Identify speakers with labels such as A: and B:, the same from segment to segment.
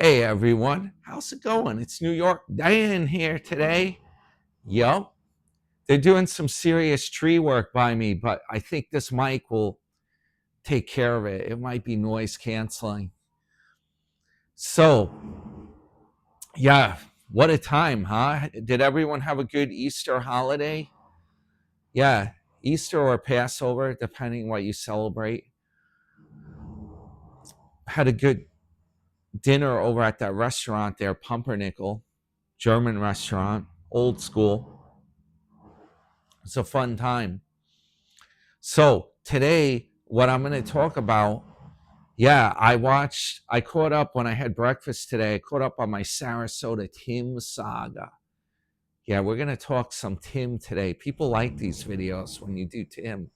A: Hey everyone, how's it going? It's New York Dan here today. Yup, they're doing some serious tree work by me, but I think this mic will take care of it. It might be noise canceling. So, yeah, what a time, huh? Did everyone have a good Easter holiday? Yeah, Easter or Passover, depending what you celebrate. Had a good dinner over at that restaurant there, Pumpernickel, German restaurant, old school. It's a fun time. So today, what I'm going to talk about, I caught up when I had breakfast today. I caught up on my Sarasota Tim saga. Yeah, we're going to talk some Tim today. People like these videos when you do Tim.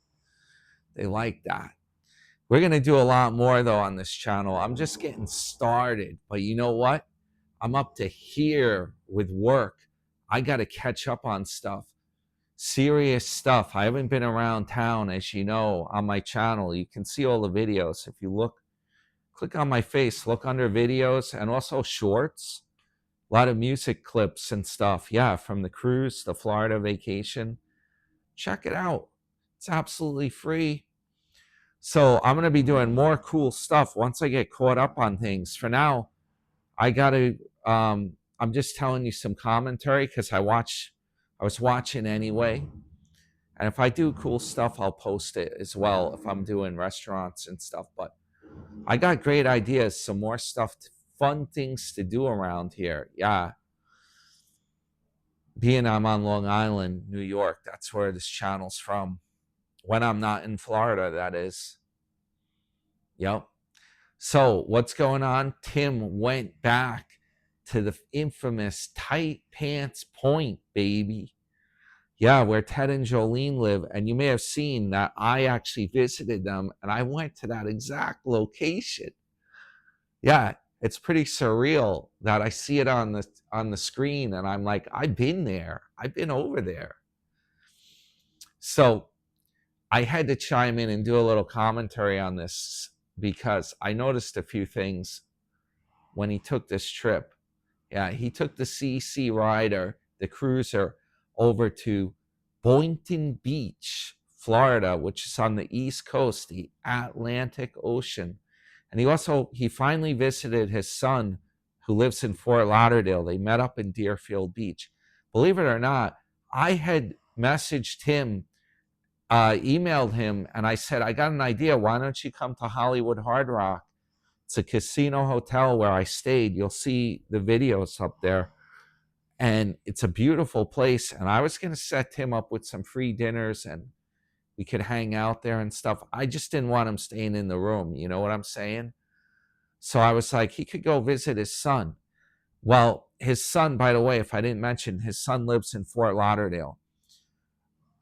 A: They like that. We're going to do a lot more, though, on this channel. I'm just getting started. But you know what? I'm up to here with work. I got to catch up on stuff. Serious stuff. I haven't been around town, as you know, on my channel. You can see all the videos. If you look, click on my face, look under videos, and also shorts. A lot of music clips and stuff. Yeah, from the cruise, the Florida vacation. Check it out. It's absolutely free. So I'm going to be doing more cool stuff once I get caught up on things. For now, I got to, I'm just telling you some commentary because I was watching anyway. And if I do cool stuff, I'll post it as well if I'm doing restaurants and stuff. But I got great ideas, some more stuff, fun things to do around here. Yeah. Being I'm on Long Island, New York, that's where this channel's from. When I'm not in Florida, that is. Yep. So what's going on? Tim went back to the infamous tight pants point, baby. Yeah, where Ted and Jolene live. And you may have seen that I actually visited them and I went to that exact location. Yeah, it's pretty surreal that I see it on the screen and I'm like, I've been there. I've been over there. So I had to chime in and do a little commentary on this because I noticed a few things when he took this trip. Yeah, he took the CC Rider, the cruiser, over to Boynton Beach, Florida, which is on the East Coast, the Atlantic Ocean. And he finally visited his son who lives in Fort Lauderdale. They met up in Deerfield Beach. Believe it or not, I had messaged him, emailed him, and I said, I got an idea. Why don't you come to Hollywood Hard Rock? It's a casino hotel where I stayed. You'll see the videos up there. And it's a beautiful place. And I was going to set him up with some free dinners and we could hang out there and stuff. I just didn't want him staying in the room. You know what I'm saying? So I was like, he could go visit his son. Well, his son, by the way, if I didn't mention, his son lives in Fort Lauderdale.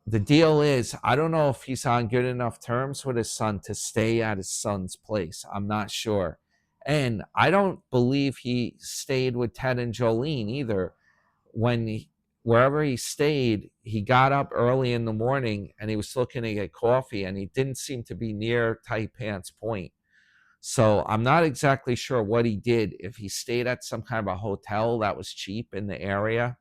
A: The deal is, I don't know if he's on good enough terms with his son to stay at his son's place. I'm not sure. And I don't believe he stayed with Ted and Jolene either. Wherever he stayed, he got up early in the morning and he was looking to get coffee and he didn't seem to be near Tight Pants Point. So I'm not exactly sure what he did. If he stayed at some kind of a hotel that was cheap in the area,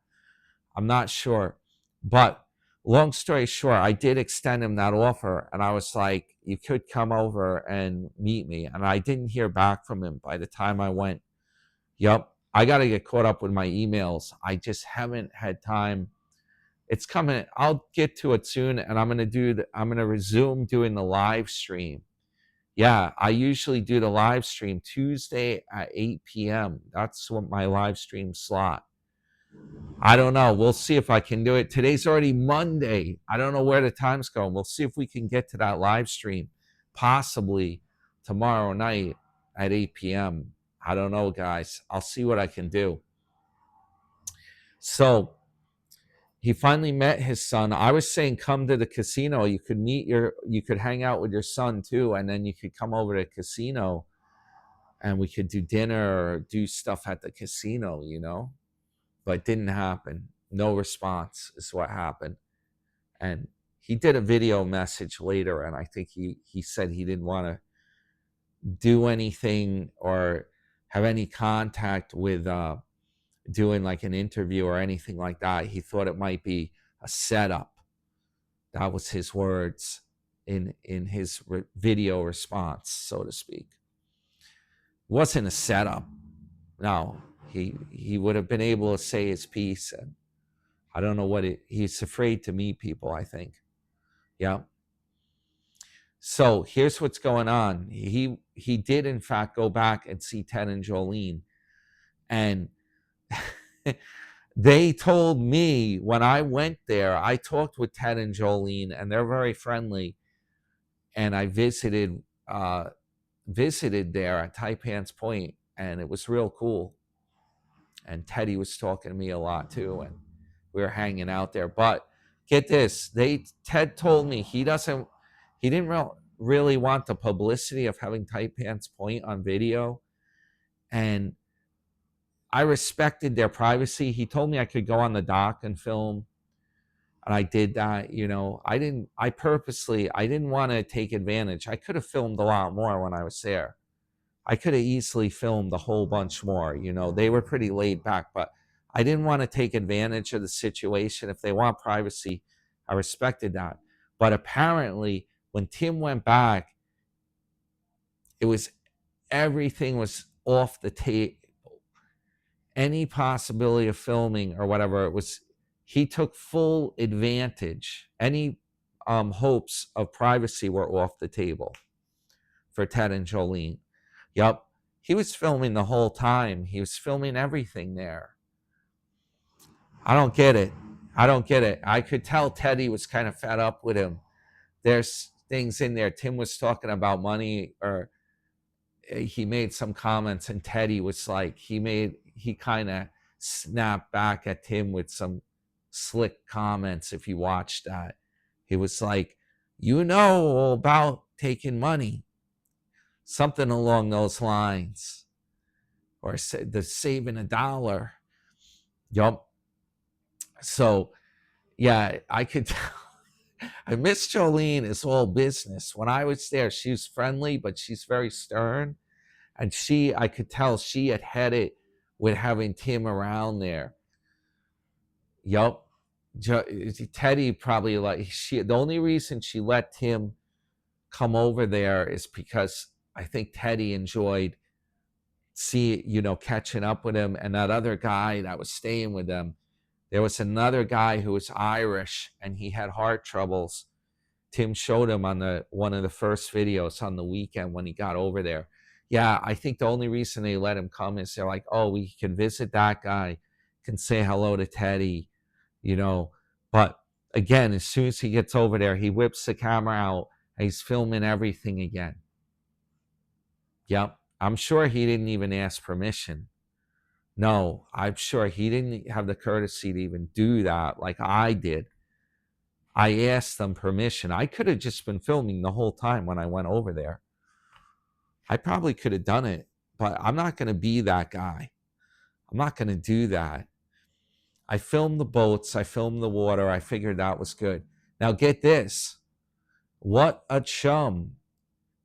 A: I'm not sure. But long story short, I did extend him that offer and I was like, you could come over and meet me. And I didn't hear back from him by the time I went. Yep, I got to get caught up with my emails. I just haven't had time. It's coming. I'll get to it soon and I'm going to resume doing the live stream. Yeah, I usually do the live stream Tuesday at 8 p.m. That's what my live stream slot. I don't know. We'll see if I can do it. Today's already Monday. I don't know where the time's going. We'll see if we can get to that live stream possibly tomorrow night at 8 p.m. I don't know, guys. I'll see what I can do. So he finally met his son. I was saying come to the casino. You could hang out with your son too, and then you could come over to the casino and we could do dinner or do stuff at the casino, you know? But it didn't happen. No response is what happened. And he did a video message later, and I think he said he didn't want to do anything or have any contact with doing like an interview or anything like that. He thought it might be a setup. That was his words in his video response, so to speak. It wasn't a setup. No, he would have been able to say his piece, and I don't know what he's afraid to meet people, I think. Yeah. So here's what's going on. He did in fact go back and see Ted and Jolene, and they told me when I went there, I talked with Ted and Jolene, and they're very friendly. And I visited there at Taipans Point, and it was real cool. And Teddy was talking to me a lot too, and we were hanging out there. But get this, Ted told me he didn't really want the publicity of having Taipans Point on video, and I respected their privacy. He told me I could go on the dock and film, and I did that. I didn't want to take advantage. I could have filmed a lot more when I was there. I could have easily filmed a whole bunch more. They were pretty laid back, but I didn't want to take advantage of the situation. If they want privacy, I respected that. But apparently, when Tim went back, everything was off the table. Any possibility of filming or whatever, he took full advantage. Any hopes of privacy were off the table for Ted and Jolene. Yep. He was filming the whole time. He was filming everything there. I don't get it. I could tell Teddy was kind of fed up with him. There's things in there. Tim was talking about money, or he made some comments, and Teddy was like, he kind of snapped back at Tim with some slick comments. If you watch that, he was like, all about taking money. Something along those lines. Or the saving $1. Yup. So, yeah, I could tell. I miss Jolene. It's all business. When I was there, she was friendly, but she's very stern. And I could tell she had it with having Tim around there. Yup. Teddy probably the only reason she let Tim come over there is because I think Teddy enjoyed catching up with him. And that other guy that was staying with them, there was another guy who was Irish, and he had heart troubles. Tim showed him on one of the first videos on the weekend when he got over there. Yeah, I think the only reason they let him come is they're like, oh, we can visit that guy, can say hello to Teddy, But again, as soon as he gets over there, he whips the camera out, and he's filming everything again. Yep. I'm sure he didn't even ask permission. No, I'm sure he didn't have the courtesy to even do that like I did. I asked them permission. I could have just been filming the whole time when I went over there. I probably could have done it, but I'm not going to be that guy. I'm not going to do that. I filmed the boats. I filmed the water. I figured that was good. Now get this. What a chum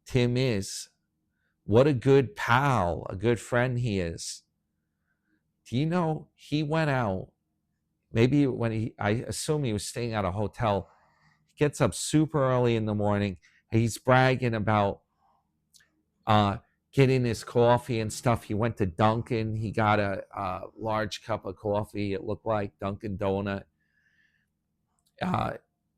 A: Tim is. What a good pal, a good friend he is. Do you know he went out, maybe I assume he was staying at a hotel. He gets up super early in the morning. He's bragging about getting his coffee and stuff. He went to Dunkin'. He got a large cup of coffee. It looked like Dunkin' Donut.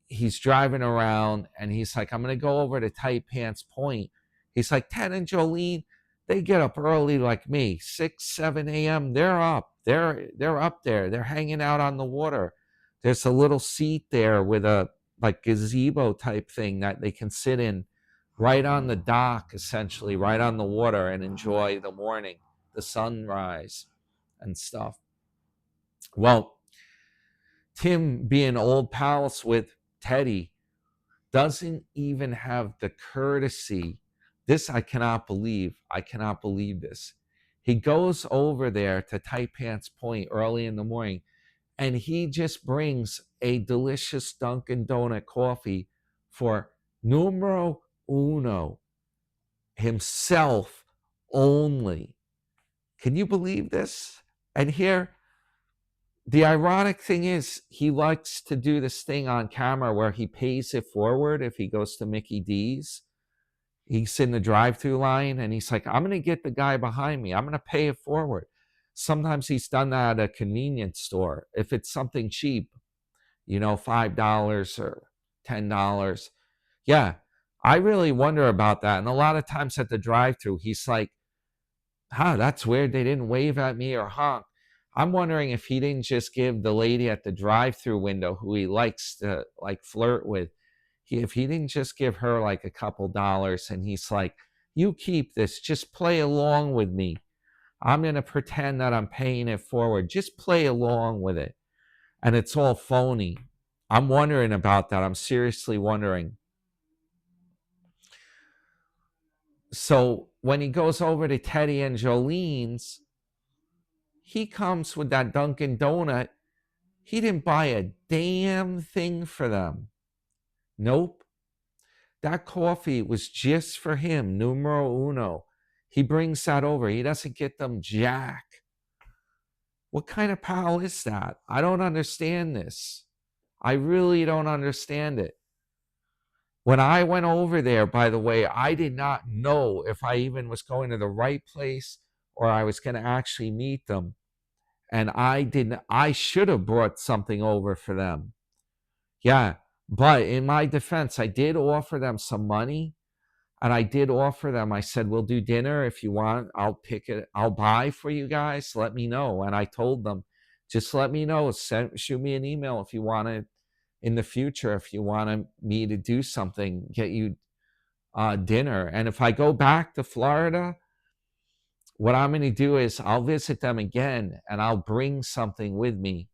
A: He's driving around, and he's like, I'm going to go over to Tight Pants Point. He's like, Ted and Jolene, they get up early like me, 6, 7 a.m. They're up. They're up there. They're hanging out on the water. There's a little seat there with a like gazebo type thing that they can sit in right on the dock, essentially, right on the water, and enjoy the morning, the sunrise and stuff. Well, Tim, being old pals with Teddy, doesn't even have the courtesy. This I cannot believe. I cannot believe this. He goes over there to Tight Pants Point early in the morning, and he just brings a delicious Dunkin' Donut coffee for numero uno, himself only. Can you believe this? And here, the ironic thing is, he likes to do this thing on camera where he pays it forward if he goes to Mickey D's. He's in the drive-through line and he's like, I'm going to get the guy behind me. I'm going to pay it forward. Sometimes he's done that at a convenience store. If it's something cheap, $5 or $10. Yeah, I really wonder about that. And a lot of times at the drive-through, he's like, that's weird. They didn't wave at me or honk. I'm wondering if he didn't just give the lady at the drive-through window who he likes to flirt with, if he didn't just give her like a couple dollars and he's like, you keep this, just play along with me. I'm going to pretend that I'm paying it forward. Just play along with it. And it's all phony. I'm wondering about that. I'm seriously wondering. So when he goes over to Teddy and Jolene's, he comes with that Dunkin' Donut. He didn't buy a damn thing for them. Nope. That coffee was just for him, numero uno. He brings that over. He doesn't get them jack. What kind of pal is that? I don't understand this. I really don't understand it. When I went over there, by the way, I did not know if I even was going to the right place or I was going to actually meet them. And I should have brought something over for them. Yeah, but in my defense, I did offer them some money. And I did offer them, I said, we'll do dinner if you want. I'll pick it. I'll buy for you guys. Let me know. And I told them, just let me know. Shoot me an email if you want to, in the future, if you want me to do something, get you dinner. And if I go back to Florida, what I'm going to do is I'll visit them again and I'll bring something with me.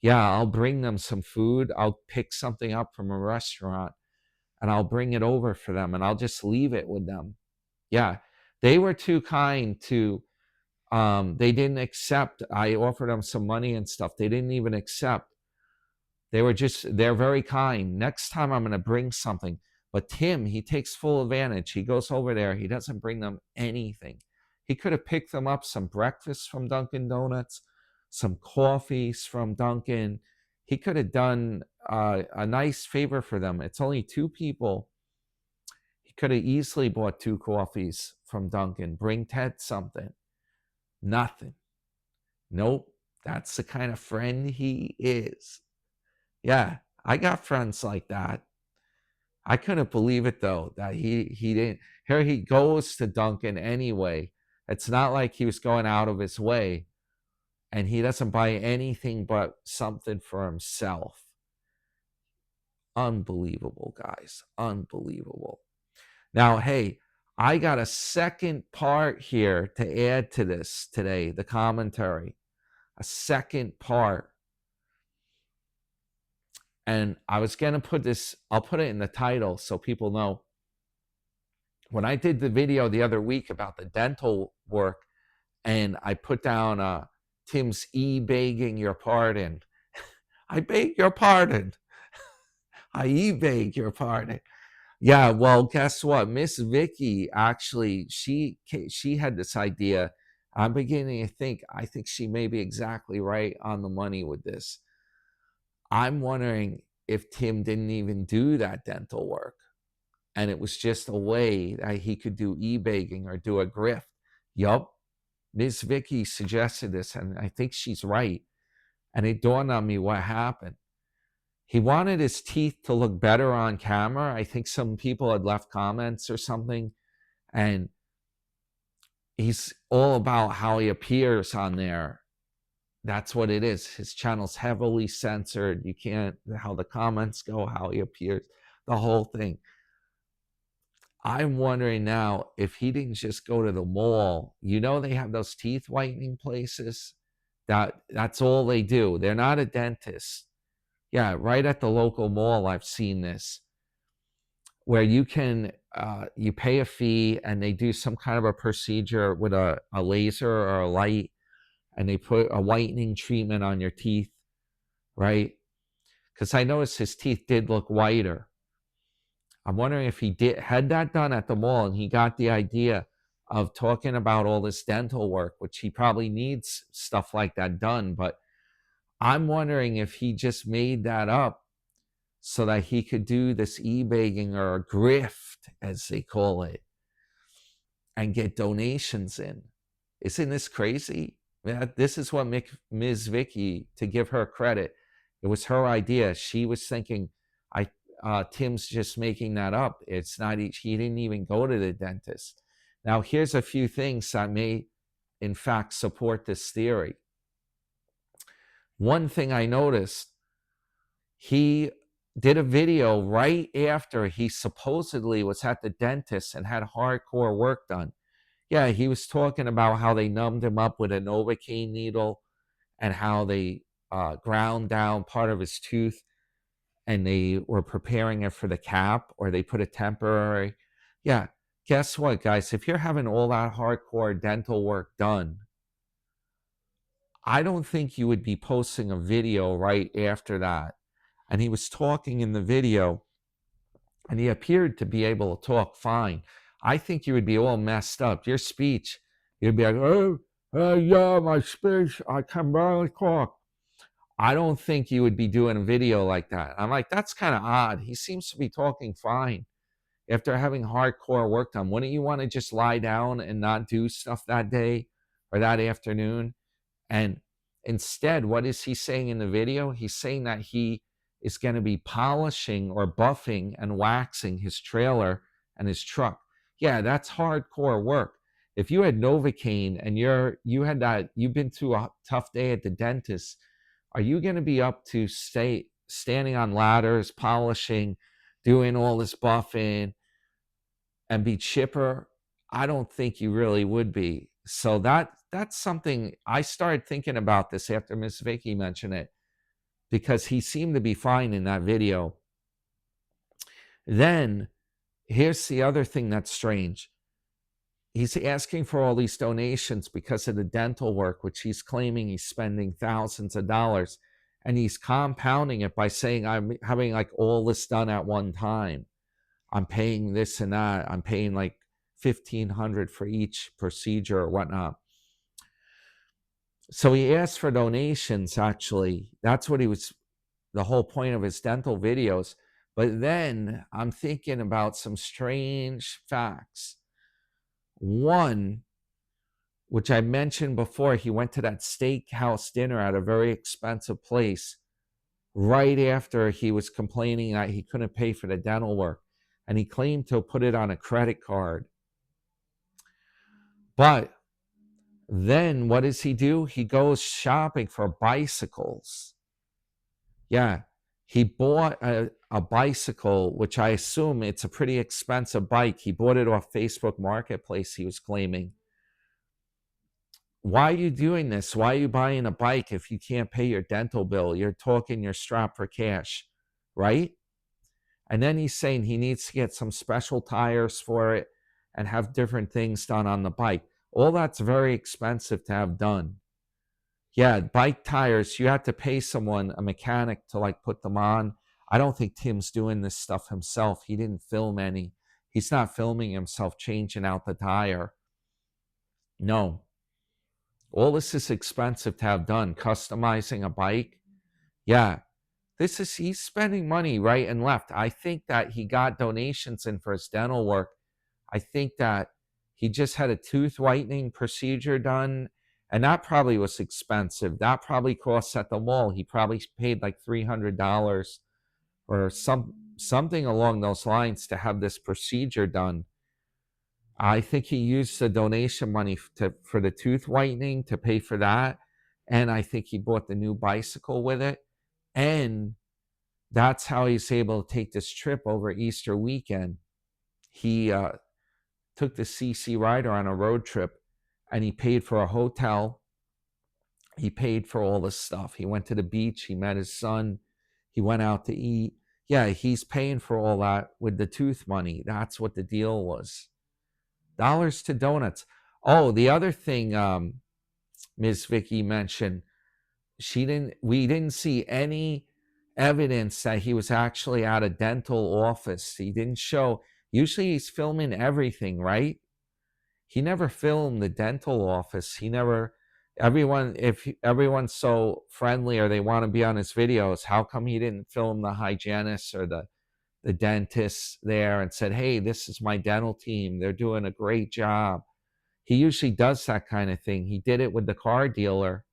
A: Yeah, I'll bring them some food. I'll pick something up from a restaurant and I'll bring it over for them and I'll just leave it with them. Yeah, they were too kind to, they didn't accept. I offered them some money and stuff. They didn't even accept. They're very kind. Next time I'm going to bring something. But Tim, he takes full advantage. He goes over there. He doesn't bring them anything. He could have picked them up some breakfast from Dunkin' Donuts, some coffees from Dunkin'. He could have done a nice favor for them. It's only 2 people. He could have easily bought 2 coffees from Dunkin'. Bring Ted something. Nothing. Nope. That's the kind of friend he is. Yeah, I got friends like that. I couldn't believe it, though, that he didn't. Here he goes to Dunkin' anyway. It's not like he was going out of his way. And he doesn't buy anything but something for himself. Unbelievable, guys. Unbelievable. Now, hey, I got a second part here to add to this today, the commentary. A second part. And I was going to put this, I'll put it in the title so people know. When I did the video the other week about the dental work, and I put down Tim's begging your pardon. I beg your pardon. I beg your pardon. Yeah, well, guess what? MzVicky actually, she had this idea. I'm beginning to think, I think she may be exactly right on the money with this. I'm wondering if Tim didn't even do that dental work. And it was just a way that he could do e-begging or do a grift. Yup. MzVicky suggested this, and I think she's right. And it dawned on me what happened. He wanted his teeth to look better on camera. I think some people had left comments or something. And he's all about how he appears on there. That's what it is. His channel's heavily censored. You can't, how the comments go, how he appears, the whole thing. I'm wondering now if he didn't just go to the mall. You know, they have those teeth whitening places. That's all they do. They're not a dentist. Yeah, right at the local mall, I've seen this, where you can, you pay a fee and they do some kind of a procedure with a laser or a light, and they put a whitening treatment on your teeth, right? Because I noticed his teeth did look whiter. I'm wondering if he had that done at the mall and he got the idea of talking about all this dental work, which he probably needs stuff like that done. But I'm wondering if he just made that up so that he could do this e-begging or grift, as they call it, and get donations in. Isn't this crazy? Yeah, this is what Ms. Vicky, to give her credit, it was her idea. She was thinking, Tim's just making that up. It's not, he didn't even go to the dentist. Now, here's a few things that may, in fact, support this theory. One thing I noticed, he did a video right after he supposedly was at the dentist and had hardcore work done. Yeah, he was talking about how they numbed him up with a Novocaine needle and how they ground down part of his tooth and they were preparing it for the cap, or they put a temporary. Yeah, guess what, guys? If you're having all that hardcore dental work done, I don't think you would be posting a video right after that. And he was talking in the video, and he appeared to be able to talk fine. I think you would be all messed up. Your speech, you'd be like, yeah, my speech, I can barely talk. I don't think you would be doing a video like that. I'm like, that's kind of odd. He seems to be talking fine after having hardcore work done. Wouldn't you want to just lie down and not do stuff that day or that afternoon? And instead, what is he saying in the video? He's saying that he is going to be polishing or buffing and waxing his trailer and his truck. Yeah, that's hardcore work. If you had Novocaine and you've been through a tough day at the dentist, are you going to be up to standing on ladders, polishing, doing all this buffing, and be chipper? I don't think you really would be. So that's something I started thinking about this after Miss Vicky mentioned it, because he seemed to be fine in that video. Then here's the other thing that's strange. He's asking for all these donations because of the dental work, which he's claiming he's spending thousands of dollars. And he's compounding it by saying, I'm having like all this done at one time. I'm paying this and that. I'm paying like $1,500 for each procedure or whatnot. So he asked for donations, actually. That's what the whole point of his dental videos. But then I'm thinking about some strange facts. One, which I mentioned before, he went to that steakhouse dinner at a very expensive place right after he was complaining that he couldn't pay for the dental work. And he claimed to put it on a credit card. But then what does he do? He goes shopping for bicycles. Yeah, he bought a bicycle, which I assume it's a pretty expensive bike. He bought it off Facebook Marketplace, he was claiming. Why are you doing this? Why are you buying a bike if you can't pay your dental bill? You're talking you're strapped for cash, right? And then he's saying he needs to get some special tires for it and have different things done on the bike. All that's very expensive to have done. Yeah, bike tires, you have to pay someone, a mechanic, to like put them on. I don't think Tim's doing this stuff himself. He didn't film any. He's not filming himself changing out the tire. No. All this is expensive to have done. Customizing a bike. Yeah. He's spending money right and left. I think that he got donations in for his dental work. I think that he just had a tooth whitening procedure done, and that probably was expensive. That probably costs at the mall. He probably paid like $300 or something along those lines to have this procedure done. I think he used the donation money for the tooth whitening to pay for that. And I think he bought the new bicycle with it. And that's how he's able to take this trip over Easter weekend. He took the CC Rider on a road trip, and he paid for a hotel. He paid for all this stuff. He went to the beach. He met his son. He went out to eat. Yeah, he's paying for all that with the tooth money. That's what the deal was. Dollars to donuts. Oh, the other thing Ms. Vicky mentioned, we didn't see any evidence that he was actually at a dental office. He didn't show. Usually he's filming everything, right? he never filmed the dental office. He never, everyone, if everyone's so friendly or they want to be on his videos, how come he didn't film the hygienist or the dentist there and said, hey, this is my dental team. They're doing a great job. He usually does that kind of thing. He did it with the car dealer.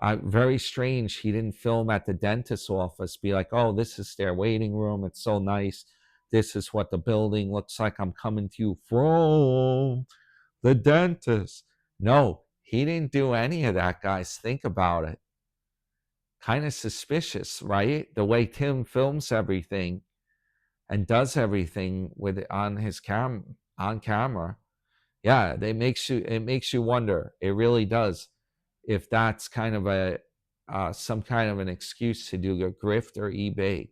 A: Very strange. He didn't film at the dentist's office, be like, oh, this is their waiting room. It's so nice. This is what the building looks like. I'm coming to you from the dentist. No, he didn't do any of that, guys. Think about it. Kind of suspicious, right? The way Tim films everything and does everything with it on his on camera. Yeah, it makes you wonder. It really does. If that's kind of a some kind of an excuse to do a grift or eBay.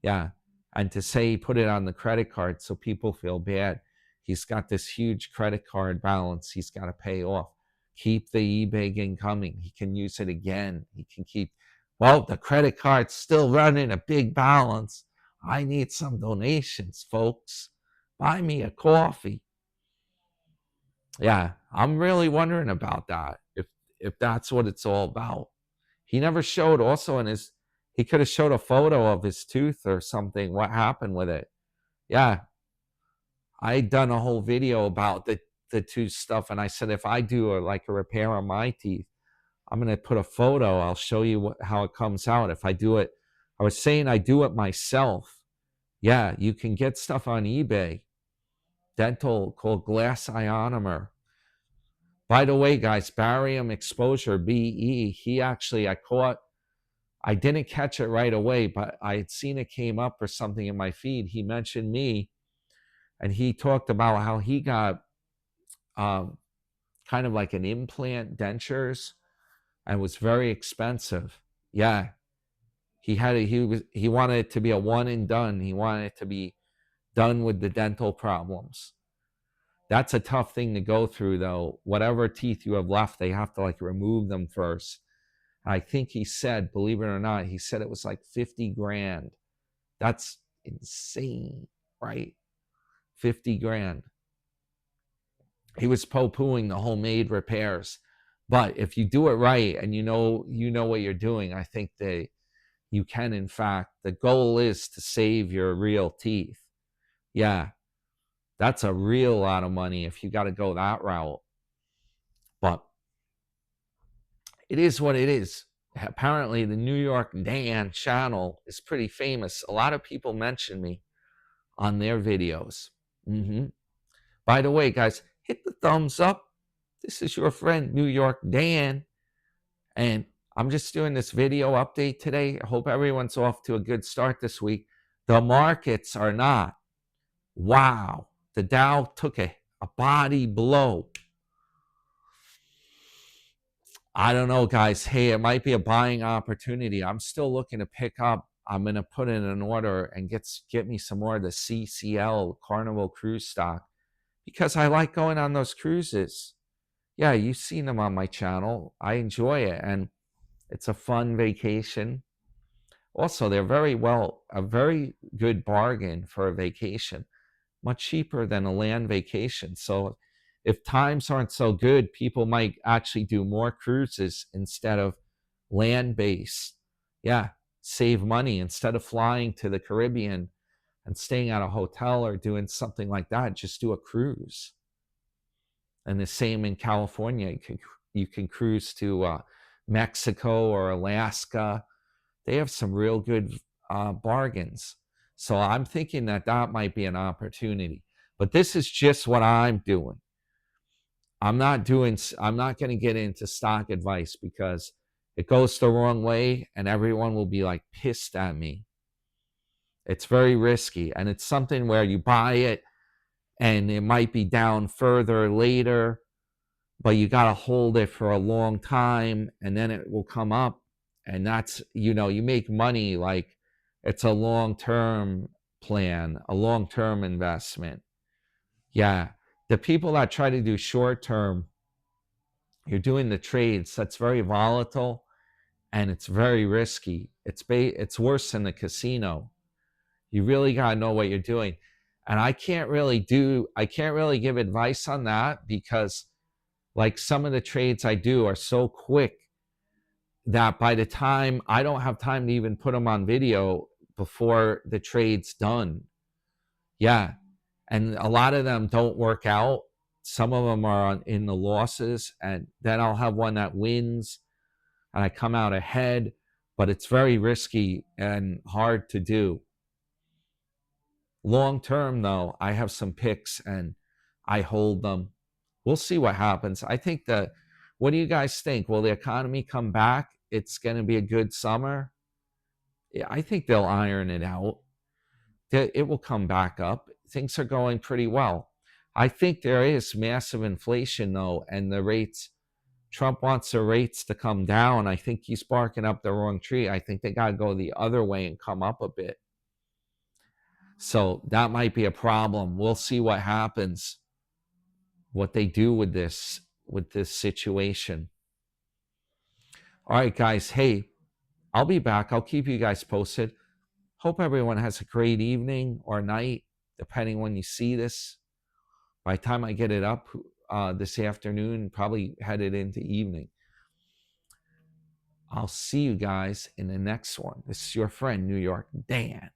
A: Yeah, and to say he put it on the credit card so people feel bad. He's got this huge credit card balance he's got to pay off. Keep the eBay coming. He can use it again. He can keep, well, the credit card's still running a big balance. I need some donations, folks. Buy me a coffee. Yeah, I'm really wondering about that. If that's what it's all about. He never showed also in his, he could have showed a photo of his tooth or something, what happened with it. Yeah, I'd done a whole video about the tooth stuff, and I said if I do like a repair on my teeth, I'm going to put a photo. I'll show you how it comes out. If I do it, I was saying I do it myself. Yeah, you can get stuff on eBay. Dental called glass ionomer. By the way, guys, barium exposure, BE, he actually, I didn't catch it right away, but I had seen it came up or something in my feed. He mentioned me, and he talked about how he got kind of like an implant dentures, and was very expensive. Yeah, he wanted it to be a one and done. He wanted it to be done with the dental problems. That's a tough thing to go through, though. Whatever teeth you have left, they have to like remove them first. I think he said, believe it or not, he said it was like 50 grand. That's insane, right? 50 grand. He was poo-pooing the homemade repairs. But if you do it right and you know what you're doing, I think you can, in fact, the goal is to save your real teeth. Yeah, that's a real lot of money if you got to go that route. But it is what it is. Apparently, the New York Dan channel is pretty famous. A lot of people mention me on their videos. By the way, guys, hit the thumbs up. This is your friend, New York Dan. And I'm just doing this video update today. I hope everyone's off to a good start this week. The markets are not. Wow. The Dow took a body blow. I don't know, guys. Hey, it might be a buying opportunity. I'm still looking to pick up. I'm going to put in an order and get me some more of the CCL Carnival cruise stock because I like going on those cruises. Yeah, you've seen them on my channel. I enjoy it, and it's a fun vacation. Also, they're a very good bargain for a vacation, much cheaper than a land vacation. So if times aren't so good, people might actually do more cruises instead of land-based. Yeah, save money. Instead of flying to the Caribbean and staying at a hotel or doing something like that, just do a cruise. And the same in California. You can cruise to Mexico or Alaska. They have some real good bargains. So I'm thinking that might be an opportunity. But this is just what I'm doing. I'm not going to get into stock advice because it goes the wrong way and everyone will be like pissed at me. It's very risky, and it's something where you buy it and it might be down further later, but you got to hold it for a long time and then it will come up, and that's, you make money like it's a long-term plan, a long-term investment. Yeah. The people that try to do short-term, you're doing the trades, that's very volatile and it's very risky. It's worse than the casino. You really got to know what you're doing. And I can't really give advice on that, because like some of the trades I do are so quick that by the time I don't have time to even put them on video before the trade's done. Yeah. And a lot of them don't work out. Some of them are in the losses, and then I'll have one that wins and I come out ahead, but it's very risky and hard to do. Long term, though, I have some picks and I hold them. We'll see what happens. I think what do you guys think? Will the economy come back? It's going to be a good summer. Yeah, I think they'll iron it out. It will come back up. Things are going pretty well. I think there is massive inflation, though, and the rates, Trump wants the rates to come down. I think he's barking up the wrong tree. I think they got to go the other way and come up a bit. So that might be a problem. We'll see what happens, what they do with this situation. All right, guys. Hey, I'll be back. I'll keep you guys posted. Hope everyone has a great evening or night, depending when you see this. By the time I get it up this afternoon, probably headed into evening. I'll see you guys in the next one. This is your friend, New York Dan.